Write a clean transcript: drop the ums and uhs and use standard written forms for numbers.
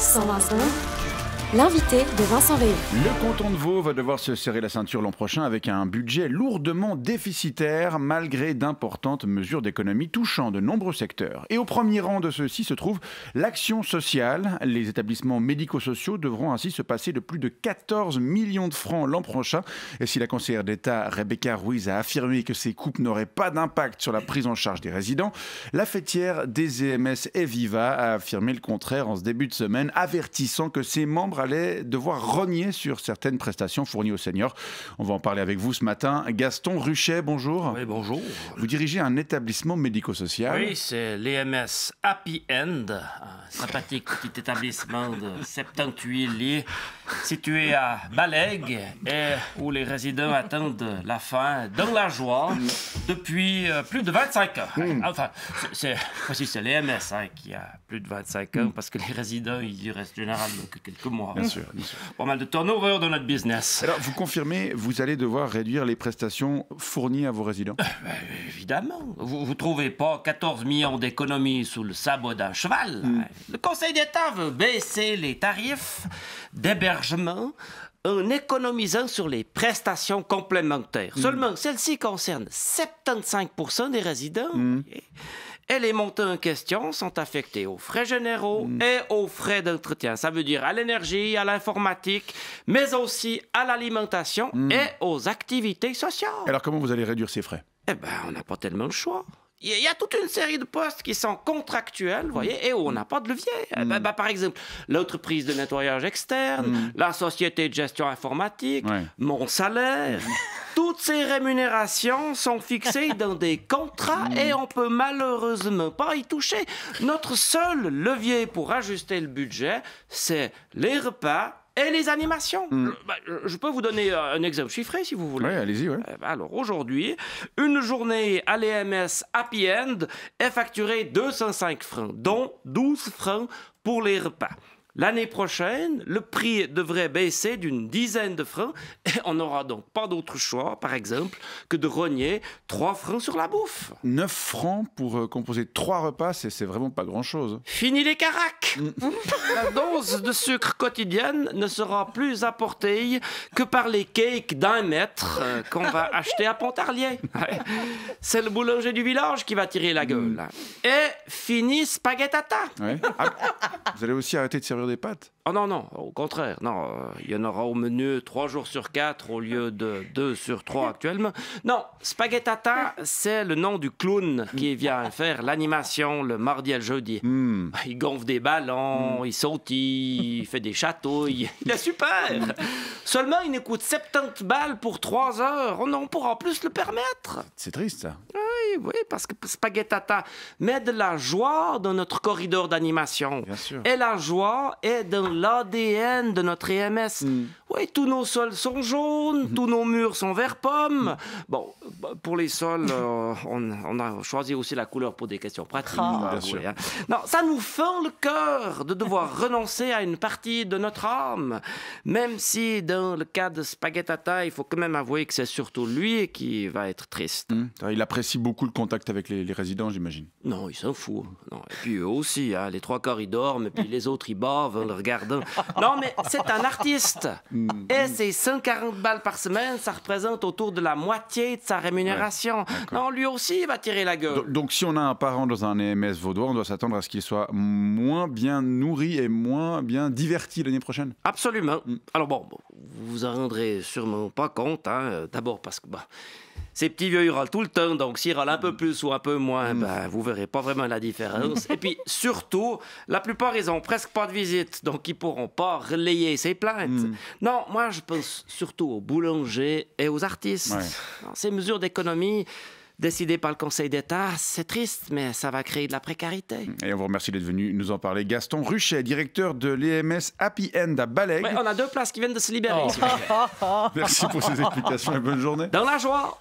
Sans Vincent, l'invité de Vincent Veillon. Le canton de Vaud va devoir se serrer la ceinture l'an prochain avec un budget lourdement déficitaire malgré d'importantes mesures d'économie touchant de nombreux secteurs. Et au premier rang de ceux-ci se trouve l'action sociale. Les établissements médico-sociaux devront ainsi se passer de plus de 14 millions de francs l'an prochain. Et si la conseillère d'État Rebecca Ruiz a affirmé que ces coupes n'auraient pas d'impact sur la prise en charge des résidents, la fêtière des EMS Eviva a affirmé le contraire en ce début de semaine, avertissant que ses membres allaient devoir rogner sur certaines prestations fournies aux seniors. On va en parler avec vous ce matin. Gaston Ruchet, bonjour. Oui, bonjour. Vous dirigez un établissement médico-social. Oui, c'est l'EMS Happy End, un sympathique petit établissement de 78 lits situé à Balègue et où les résidents attendent la fin dans la joie depuis plus de 25 ans. Enfin, c'est l'EMS qui a plus de 25 ans parce que les résidents, ils y restent généralement que quelques mois. Bien sûr, bien sûr. Pas mal de turnover dans notre business. Alors, vous confirmez, vous allez devoir réduire les prestations fournies à vos résidents? Évidemment. Vous ne trouvez pas 14 millions d'économies sous le sabot d'un cheval? Le Conseil d'État veut baisser les tarifs d'hébergement en économisant sur les prestations complémentaires. Seulement, celles-ci concernent 75% des résidents. Et les montants en question sont affectés aux frais généraux et aux frais d'entretien. Ça veut dire à l'énergie, à l'informatique, mais aussi à l'alimentation et aux activités sociales. Alors, comment vous allez réduire ces frais? Eh bien, on n'a pas tellement le choix. Il y a toute une série de postes qui sont contractuels, vous voyez, et où on n'a pas de levier. Par exemple, l'entreprise de nettoyage externe, la société de gestion informatique, mon salaire. Toutes ces rémunérations sont fixées dans des contrats et on peut malheureusement pas y toucher. Notre seul levier pour ajuster le budget, c'est les repas et les animations. Je peux vous donner un exemple chiffré, si vous voulez. Oui, allez-y. Ouais. Alors, aujourd'hui, une journée à l'EMS Happy End est facturée 205 francs, dont 12 francs pour les repas. L'année prochaine, le prix devrait baisser d'une dizaine de francs et on n'aura donc pas d'autre choix, par exemple, que de rogner 3 francs sur la bouffe. 9 francs pour composer 3 repas, c'est vraiment pas grand-chose. Fini les caracs. La dose de sucre quotidienne ne sera plus apportée que par les cakes d'1 mètre qu'on va acheter à Pontarlier. C'est le boulanger du village qui va tirer la gueule. Et fini spaghettata. Ouais. Vous allez aussi arrêter de servir des pâtes? Oh non, au contraire. Non, il y en aura au menu 3 jours sur 4 au lieu de 2 sur 3 actuellement. Non, spaghettata, c'est le nom du clown qui vient faire l'animation le mardi et le jeudi. Il gonfle des ballons, il sautille, il fait des chatouilles. Il est super! Seulement, il nous coûte 70 balles pour 3 heures. On ne pourra plus se le permettre. C'est triste, ça. Oui, parce que spaghettata met de la joie dans notre corridor d'animation. Bien sûr. Et la joie est dans l'ADN de notre EMS. Oui, tous nos sols sont jaunes, tous nos murs sont vert pomme. Bon, pour les sols, on a choisi aussi la couleur pour des questions pratiques. Bien sûr. Hein. Non, ça nous fend le cœur de devoir renoncer à une partie de notre âme. Même si, dans le cas de spaghettata, il faut quand même avouer que c'est surtout lui qui va être triste. Il apprécie beaucoup le contact avec les résidents, j'imagine. Non, il s'en fout. Non. Et puis eux aussi, hein, les 3 quarts, ils dorment, et puis les autres, ils bavent en le regardant. Non, mais c'est un artiste. Et ces 140 balles par semaine, ça représente autour de la moitié de sa rémunération. Non, lui aussi, il va tirer la gueule. Donc, si on a un parent dans un EMS vaudois, on doit s'attendre à ce qu'il soit moins bien nourri et moins bien diverti l'année prochaine? Absolument. Alors bon, vous vous en rendrez sûrement pas compte. Hein, d'abord parce que... ces petits vieux, ils râlent tout le temps, donc s'ils râlent un peu plus ou un peu moins, vous verrez pas vraiment la différence. Et puis, surtout, la plupart, ils ont presque pas de visite, donc ils pourront pas relayer ces plaintes. Non, moi, je pense surtout aux boulangers et aux artistes. Alors, ces mesures d'économie décidées par le Conseil d'État, c'est triste, mais ça va créer de la précarité. Et on vous remercie d'être venu nous en parler. Gaston Ruchet, directeur de l'EMS Happy End à Balègue. Ouais, on a 2 places qui viennent de se libérer. Merci pour ces explications et bonne journée. Dans la joie.